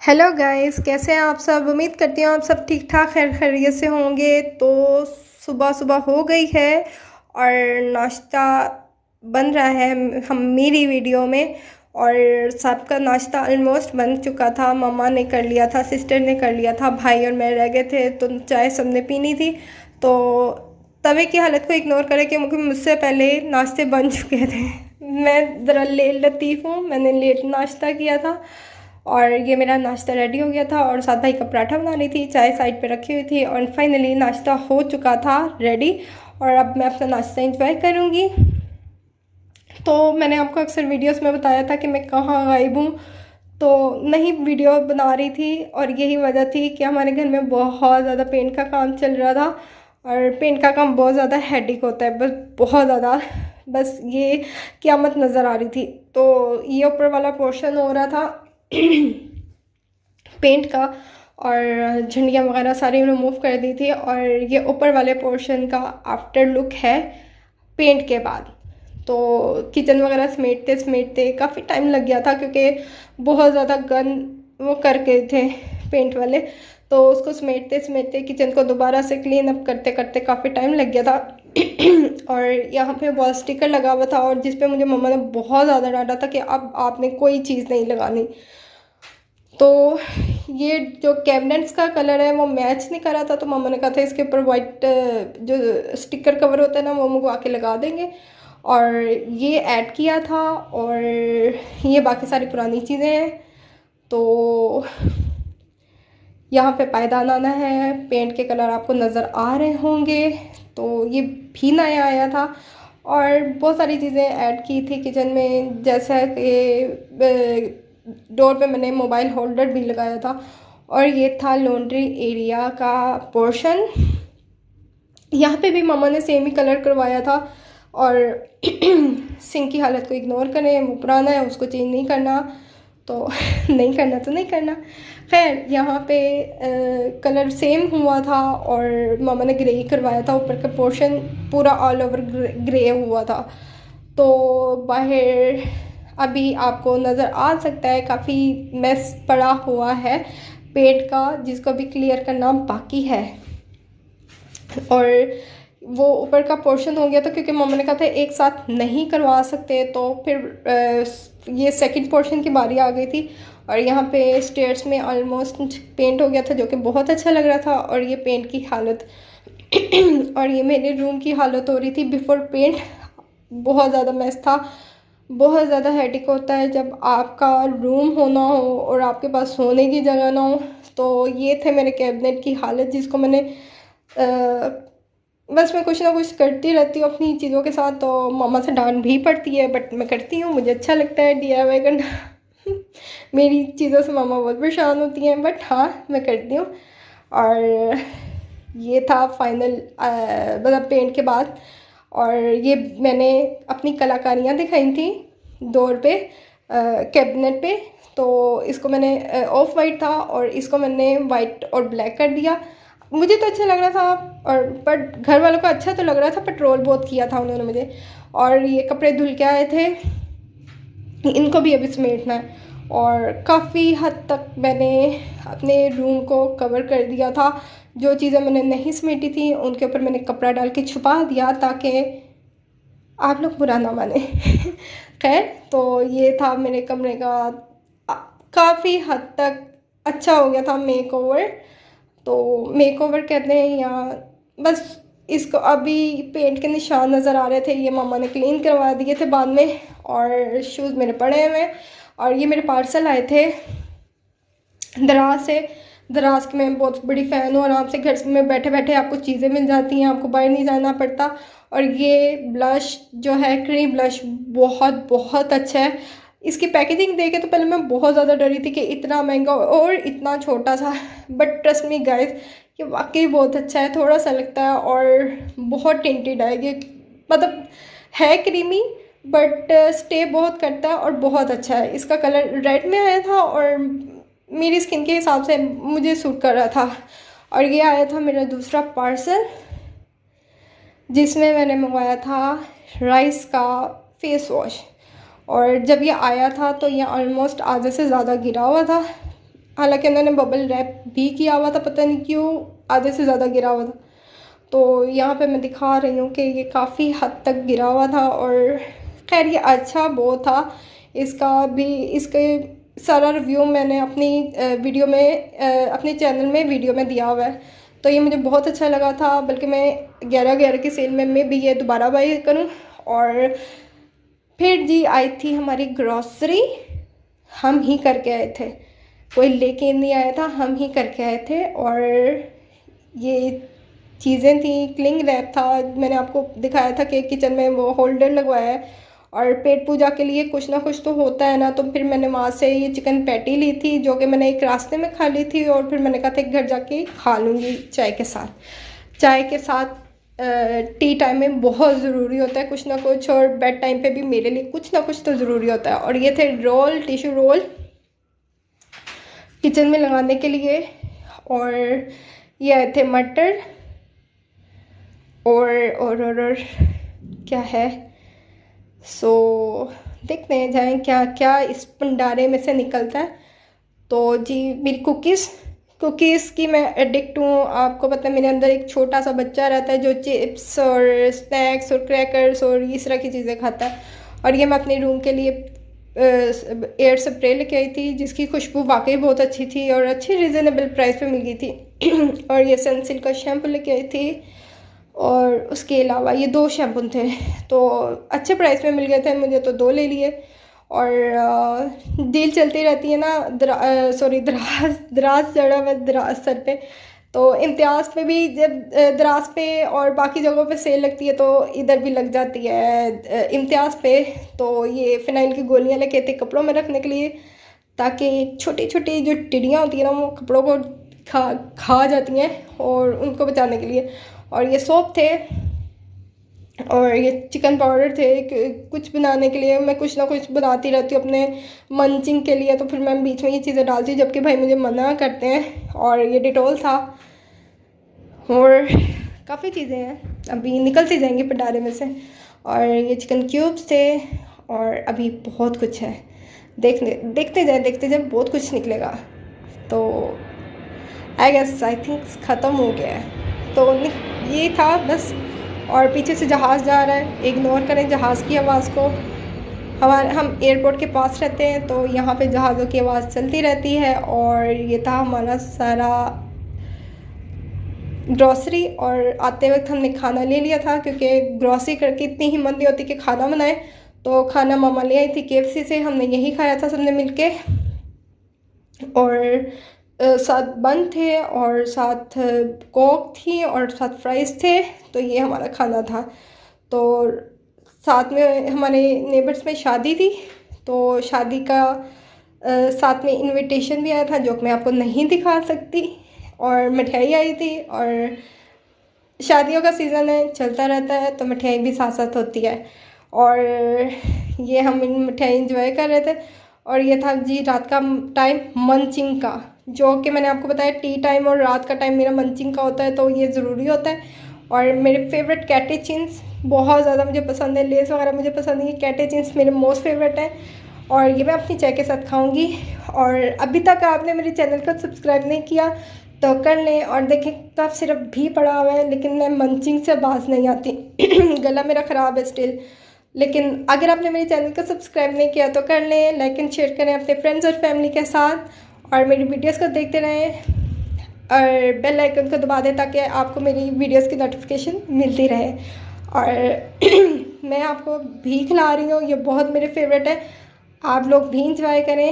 Hello guys, कैसे हैं आप सब। उम्मीद करती हूँ आप सब ठीक ठाक खैर खैरियत से होंगे। तो सुबह सुबह हो गई है और नाश्ता बन रहा है हम मेरी वीडियो में। और सबका नाश्ता ऑलमोस्ट बन चुका था। मम्मा ने कर लिया था, सिस्टर ने कर लिया था, भाई और मैं रह गए थे। तो चाय सबने पीनी थी। तो तवे की हालत को इग्नोर करें कि मुझसे पहले नाश्ते बन चुके थे। मैं ज़रा लतीफ़ हूँ, मैंने लेट नाश्ता किया था और ये मेरा नाश्ता रेडी हो गया था। और साथ भाई का पराठा बना रही थी, चाय साइड पे रखी हुई थी और फाइनली नाश्ता हो चुका था रेडी। और अब मैं अपना नाश्ता एंजॉय करूँगी। तो मैंने आपको अक्सर वीडियोस में बताया था कि मैं कहाँ गायब हूँ। तो नहीं वीडियो बना रही थी और यही वजह थी कि हमारे घर में बहुत ज़्यादा पेंट का काम चल रहा था। और पेंट का काम बहुत ज़्यादा हेडेक होता है, बस बहुत ज़्यादा। बस ये क़यामत नज़र आ रही थी। तो ये ऊपर वाला पोर्शन हो रहा था पेंट का और झंडियाँ वगैरह सारी रिमूव कर दी थी। और ये ऊपर वाले पोर्शन का आफ्टर लुक है पेंट के बाद। तो किचन वगैरह समेटते समेटते काफ़ी टाइम लग गया था क्योंकि बहुत ज़्यादा गन वो कर गए थे पेंट वाले। तो उसको समेटते समेटते किचन को दोबारा से क्लीन अप करते करते काफ़ी टाइम लग गया था। और यहाँ पे वॉल स्टिकर लगा हुआ था और जिस पे मुझे मम्मा ने बहुत ज़्यादा डांटा था कि अब आपने कोई चीज़ नहीं लगानी। तो ये जो कैबिनेट्स का कलर है वो मैच नहीं कर रहा था। तो मम्मा ने कहा था इसके ऊपर वाइट जो स्टिकर कवर होता है ना वो मंगवा के लगा देंगे। और ये ऐड किया था और ये बाकी सारी पुरानी चीज़ें हैं। तो यहाँ पे पायदान आना है, पेंट के कलर आपको नज़र आ रहे होंगे। तो ये भी नया आया था और बहुत सारी चीज़ें ऐड की थी किचन में, जैसा कि डोर पे मैंने मोबाइल होल्डर भी लगाया था। और ये था लॉन्ड्री एरिया का पोर्शन। यहाँ पे भी मम्मा ने सेम ही कलर करवाया था। और सिंक की हालत को इग्नोर करें, वो पुराना है, उसको चेंज नहीं करना। तो नहीं करना तो नहीं करना। खैर यहाँ पे कलर सेम हुआ था और मम्मा ने ग्रे करवाया था। ऊपर का पोर्शन पूरा ऑल ओवर ग्रे हुआ था। तो बाहर अभी आपको नज़र आ सकता है काफ़ी मेस पड़ा हुआ है पेंट का, जिसको अभी क्लियर करना बाकी है। और वो ऊपर का पोर्शन हो गया था क्योंकि मम्मा ने कहा था एक साथ नहीं करवा सकते। तो फिर ये सेकंड पोर्शन की बारी आ गई थी और यहाँ पे स्टेयर्स में ऑलमोस्ट पेंट हो गया था, जो कि बहुत अच्छा लग रहा था। और ये पेंट की हालत और ये मेरे रूम की हालत हो रही थी बिफोर पेंट। बहुत ज़्यादा मैस था। बहुत ज़्यादा हेडेक होता है जब आपका रूम होना हो और आपके पास सोने की जगह ना हो। तो ये थे मेरे कैबिनेट की हालत, जिसको मैंने बस मैं कुछ ना कुछ करती रहती हूँ अपनी चीज़ों के साथ। तो मामा से डांट भी पड़ती है बट मैं करती हूँ, मुझे अच्छा लगता है DIY करना। मेरी चीज़ों से मामा बहुत परेशान होती हैं बट हाँ मैं करती हूँ। और ये था फाइनल मतलब पेंट के बाद। और ये मैंने अपनी कलाकारियाँ दिखाई थी डोर पे कैबिनेट पे। तो इसको मैंने ऑफ वाइट था और इसको मैंने वाइट और ब्लैक कर दिया। मुझे तो अच्छा लग रहा था और बट घर वालों को अच्छा तो लग रहा था, बट ट्रोल बहुत किया था उन्होंने मुझे। और ये कपड़े धुल के आए थे, इनको भी अभी समेटना है। और काफ़ी हद तक मैंने अपने रूम को कवर कर दिया था। जो चीज़ें मैंने नहीं समेटी थी उनके ऊपर मैंने कपड़ा डाल के छुपा दिया ताकि आप लोग बुरा ना माने। खैर तो ये था मेरे कमरे का काफ़ी हद तक अच्छा हो गया था मेकओवर। तो मेकओवर कहते हैं या बस इसको अभी पेंट के निशान नज़र आ रहे थे, ये मामा ने क्लीन करवा दिए थे बाद में। और शूज़ मेरे पड़े हुए हैं और ये मेरे पार्सल आए थे दराज से। दराज की मैं बहुत बड़ी फ़ैन हूँ, आराम से घर में बैठे बैठे आपको चीज़ें मिल जाती हैं, आपको बाहर नहीं जाना पड़ता। और ये ब्लश जो है क्रीम ब्लश बहुत बहुत अच्छा है। इसकी पैकेजिंग देखे तो पहले मैं बहुत ज़्यादा डरी थी कि इतना महंगा और इतना छोटा सा, बट ट्रस्ट मी गाइस ये वाकई बहुत अच्छा है। थोड़ा सा लगता है और बहुत टिंटेड है ये, मतलब है क्रीमी बट स्टे बहुत करता है और बहुत अच्छा है। इसका कलर रेड में आया था और मेरी स्किन के हिसाब से मुझे सूट कर रहा था। और ये आया था मेरा दूसरा पार्सल, जिसमें मैंने मंगवाया था राइस का फेस वॉश। और जब ये आया था तो ये ऑलमोस्ट आधे से ज़्यादा गिरा हुआ था। हालांकि उन्होंने बबल रैप भी किया हुआ था, पता नहीं क्यों आधे से ज़्यादा गिरा हुआ था। तो यहाँ पे मैं दिखा रही हूँ कि ये काफ़ी हद तक गिरा हुआ था। और खैर ये अच्छा वो था। इसका भी इसके सारा रिव्यू मैंने अपनी वीडियो में अपने चैनल में वीडियो में दिया हुआ है। तो ये मुझे बहुत अच्छा लगा था, बल्कि मैं 11/11 की सेल में भी ये दोबारा बाई करूँ। और फिर जी आई थी हमारी ग्रॉसरी। हम ही करके आए थे, कोई लेके नहीं आया था, हम ही करके आए थे। और ये चीज़ें थी, क्लिंग रैप था, मैंने आपको दिखाया था कि किचन में वो होल्डर लगवाया है। और पेट पूजा के लिए कुछ ना कुछ तो होता है ना, तो फिर मैंने वहाँ से ये चिकन पैटी ली थी, जो कि मैंने एक रास्ते में खा ली थी। और फिर मैंने कहा था कि घर जाके खा लूँगी चाय के साथ। चाय के साथ टी टाइम में बहुत ज़रूरी होता है कुछ ना कुछ, और बेड टाइम पे भी मेरे लिए कुछ ना कुछ तो ज़रूरी होता है। और ये थे रोल, टिश्यू रोल किचन में लगाने के लिए। और ये आए थे मटर और क्या है। सो देखते हैं जाएँ क्या क्या इस भंडारे में से निकलता है। तो जी मेरी कुकीज़ की मैं एडिक्ट हूँ। आपको पता है मेरे अंदर एक छोटा सा बच्चा रहता है जो चिप्स और स्नैक्स और क्रैकर्स और इस तरह की चीज़ें खाता है। और ये मैं अपने रूम के लिए एयर स्प्रे लेके आई थी, जिसकी खुशबू वाकई बहुत अच्छी थी और अच्छी रिजनेबल प्राइस पे मिल गई थी। और ये सनसिल्क का शैम्पू लेके आई थी। और उसके अलावा ये 2 शैम्पू थे, तो अच्छे प्राइस में मिल गए थे मुझे, तो 2 ले लिए। और डील चलती रहती है ना, दराज चढ़ा हुआ दराज सर पे। तो इम्तियाज़ पे भी जब दराज पे और बाकी जगहों पे सेल लगती है, तो इधर भी लग जाती है इम्तियाज़ पे। तो ये फ़िनाइल की गोलियां लेके थे कपड़ों में रखने के लिए, ताकि छोटी छोटी जो टिड्डियाँ होती हैं ना, वो कपड़ों को खा जाती हैं, और उनको बचाने के लिए। और ये सोप थे, और ये चिकन पाउडर थे। कुछ बनाने के लिए मैं कुछ ना कुछ बनाती रहती हूँ अपने मंचिंग के लिए, तो फिर मैं बीच में ये चीज़ें डालती हूँ, जबकि भाई मुझे मना करते हैं। और ये डिटॉल था, और काफ़ी चीज़ें हैं, अभी निकलती जाएंगी भंडारे में से। और ये चिकन क्यूब्स थे, और अभी बहुत कुछ है। देखते जाए बहुत कुछ निकलेगा। तो आई गेस आई थिंक ख़त्म हो गया है। तो ये था बस। और पीछे से जहाज़ जा रहा है, इग्नोर करें जहाज़ की आवाज़ को। हम एयरपोर्ट के पास रहते हैं, तो यहाँ पे जहाज़ों की आवाज़ चलती रहती है। और ये था हमारा सारा ग्रॉसरी। और आते वक्त हमने खाना ले लिया था, क्योंकि ग्रॉसरी करके इतनी हिम्मत नहीं होती कि खाना बनाए। तो खाना मामा ले आई थी KFC से, हमने यही खाया था सबने मिलके। और साथ बन थे, और साथ कोक थी, और साथ फ्राइज़ थे। तो ये हमारा खाना था। तो साथ में हमारे नेबर्स में शादी थी, तो शादी का साथ में इनविटेशन भी आया था, जो मैं आपको नहीं दिखा सकती। और मिठाई आई थी, और शादियों का सीज़न है, चलता रहता है, तो मिठाई भी साथ साथ होती है। और ये हम इन मिठाई इंजॉय कर रहे थे। और ये था जी रात का टाइम मंचिंग का, जो कि मैंने आपको बताया टी टाइम और रात का टाइम मेरा मंचिंग का होता है, तो ये ज़रूरी होता है। और मेरे फेवरेट कैटेचिन्स बहुत ज़्यादा मुझे पसंद है, लेस वगैरह मुझे पसंद है, कैटेचिन्स मेरे मोस्ट फेवरेट हैं। और ये मैं अपनी चाय के साथ खाऊंगी। और अभी तक आपने मेरे चैनल को सब्सक्राइब नहीं किया तो कर लें। और देखें कफ सिरप भी पड़ा हुआ है, लेकिन मैं मंचिंग से बाज नहीं आती। गला मेरा ख़राब है स्टिल। लेकिन अगर आपने मेरे चैनल को सब्सक्राइब नहीं किया तो कर लें, लाइक एंड शेयर करें अपने फ्रेंड्स और फैमिली के साथ। और मेरी वीडियोस को देखते रहें, और बेल आइकन को दबा दें, ताकि आपको मेरी वीडियोस की नोटिफिकेशन मिलती रहे। और मैं आपको भी खिला रही हूँ, ये बहुत मेरे फेवरेट है। आप लोग भी इंजॉय करें।